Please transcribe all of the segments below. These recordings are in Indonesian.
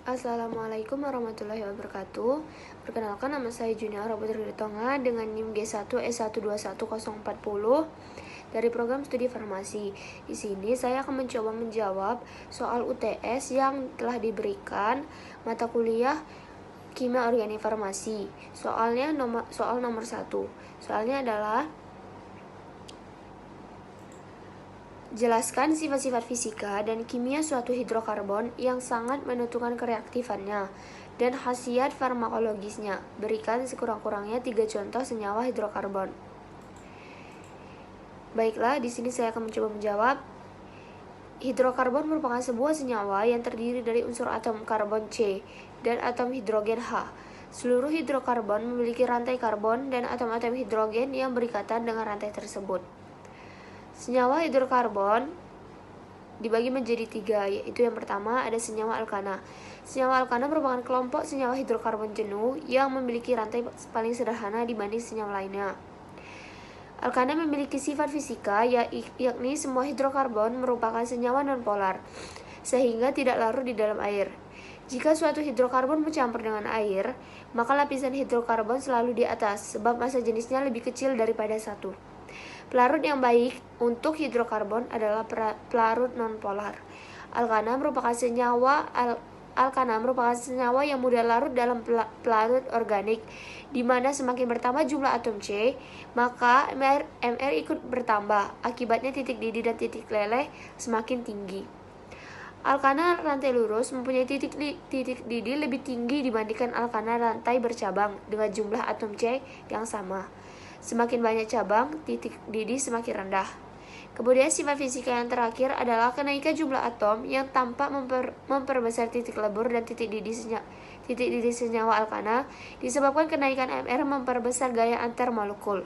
Assalamualaikum warahmatullahi wabarakatuh. Perkenalkan, nama saya Junior Robert Tonga dengan NIM G1S121040 dari program studi farmasi. Di sini saya akan mencoba menjawab soal UTS yang telah diberikan mata kuliah Kimia Organik Farmasi. Soal nomor 1. Soalnya adalah jelaskan sifat-sifat fisika dan kimia suatu hidrokarbon yang sangat menentukan kereaktifannya dan khasiat farmakologisnya. Berikan sekurang-kurangnya 3 contoh senyawa hidrokarbon. Baiklah, di sini saya akan mencoba menjawab. Hidrokarbon merupakan sebuah senyawa yang terdiri dari unsur atom karbon C dan atom hidrogen H. Seluruh hidrokarbon memiliki rantai karbon dan atom-atom hidrogen yang berikatan dengan rantai tersebut. Senyawa hidrokarbon dibagi menjadi 3, yaitu yang pertama ada senyawa alkana. Senyawa alkana merupakan kelompok senyawa hidrokarbon jenuh yang memiliki rantai paling sederhana dibanding senyawa lainnya. Alkana memiliki sifat fisika yakni semua hidrokarbon merupakan senyawa nonpolar, sehingga tidak larut di dalam air. Jika suatu hidrokarbon bercampur dengan air, maka lapisan hidrokarbon selalu di atas, sebab massa jenisnya lebih kecil daripada 1. Pelarut yang baik untuk hidrokarbon adalah pelarut nonpolar. Alkana merupakan senyawa yang mudah larut dalam pelarut organik, di mana semakin bertambah jumlah atom C, maka Mr ikut bertambah. Akibatnya titik didih dan titik leleh semakin tinggi. Alkana rantai lurus mempunyai titik didih lebih tinggi dibandingkan alkana rantai bercabang dengan jumlah atom C yang sama. Semakin banyak cabang, titik didih semakin rendah. Kemudian sifat fisika yang terakhir adalah kenaikan jumlah atom yang tampak memperbesar titik lebur dan titik didih senyawa alkana disebabkan kenaikan Mr memperbesar gaya antar molekul.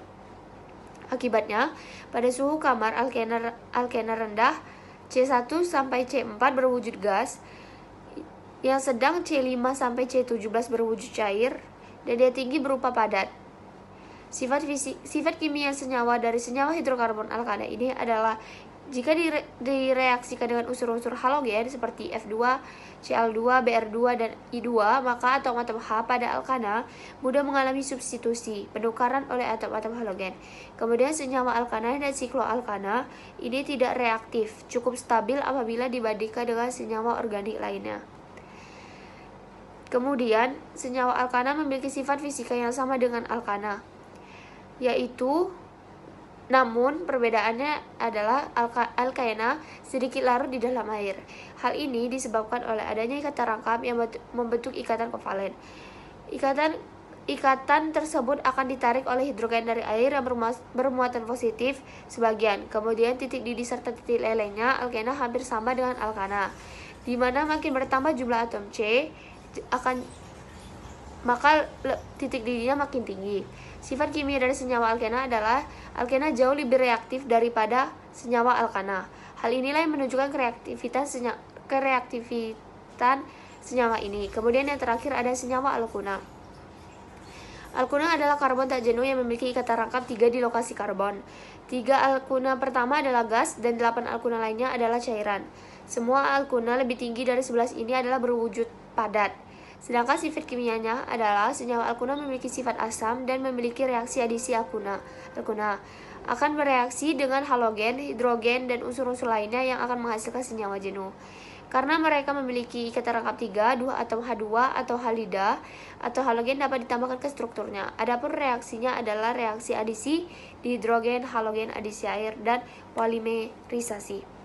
Akibatnya, pada suhu kamar alkena rendah, C1 sampai C4 berwujud gas, yang sedang C5 sampai C17 berwujud cair, dan yang tinggi berupa padat. Sifat kimia senyawa dari senyawa hidrokarbon alkana ini adalah jika direaksikan dengan unsur-unsur halogen seperti F2, Cl2, Br2, dan I2, maka atom-atom H pada alkana mudah mengalami substitusi, penukaran oleh atom-atom halogen. Kemudian senyawa alkana dan sikloalkana ini tidak reaktif, cukup stabil apabila dibandingkan dengan senyawa organik lainnya. Kemudian, senyawa alkana memiliki sifat fisika yang sama dengan alkana, yaitu namun perbedaannya adalah alkena sedikit larut di dalam air. Hal ini disebabkan oleh adanya ikatan rangkap yang membentuk ikatan kovalen. Ikatan tersebut akan ditarik oleh hidrogen dari air yang bermuatan positif sebagian. Kemudian titik didih serta titik lelehnya alkena hampir sama dengan alkana, di mana makin bertambah jumlah atom C maka titik didihnya makin tinggi. Sifat kimia dari senyawa alkena adalah alkena jauh lebih reaktif daripada senyawa alkana. Hal inilah yang menunjukkan kereaktifan senyawa ini. Kemudian yang terakhir ada senyawa alkuna. Alkuna adalah karbon tak jenuh yang memiliki ikatan rangkap 3 di lokasi karbon. 3 alkuna pertama adalah gas dan 8 alkuna lainnya adalah cairan. Semua alkuna lebih tinggi dari 11 ini adalah berwujud padat. Sedangkan sifat kimianya adalah senyawa alkuna memiliki sifat asam dan memiliki reaksi adisi alkuna akan bereaksi dengan halogen, hidrogen, dan unsur-unsur lainnya yang akan menghasilkan senyawa jenuh. Karena mereka memiliki ikatan rangkap 3, 2 atom H2 atau halida atau halogen dapat ditambahkan ke strukturnya. Adapun reaksinya adalah reaksi adisi dihidrogen, halogen, adisi air, dan polimerisasi.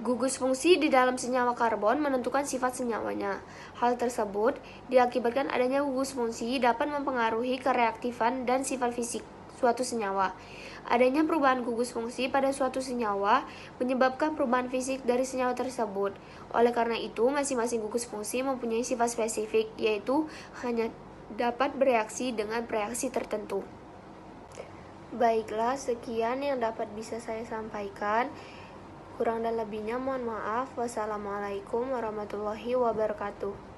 Gugus fungsi di dalam senyawa karbon menentukan sifat senyawanya. Hal tersebut diakibatkan adanya gugus fungsi dapat mempengaruhi kereaktifan dan sifat fisik suatu senyawa. Adanya perubahan gugus fungsi pada suatu senyawa menyebabkan perubahan fisik dari senyawa tersebut. Oleh karena itu, masing-masing gugus fungsi mempunyai sifat spesifik, yaitu hanya dapat bereaksi dengan reaksi tertentu. Baiklah, sekian yang dapat bisa saya sampaikan. Kurang dan lebihnya mohon maaf. Wassalamualaikum warahmatullahi wabarakatuh.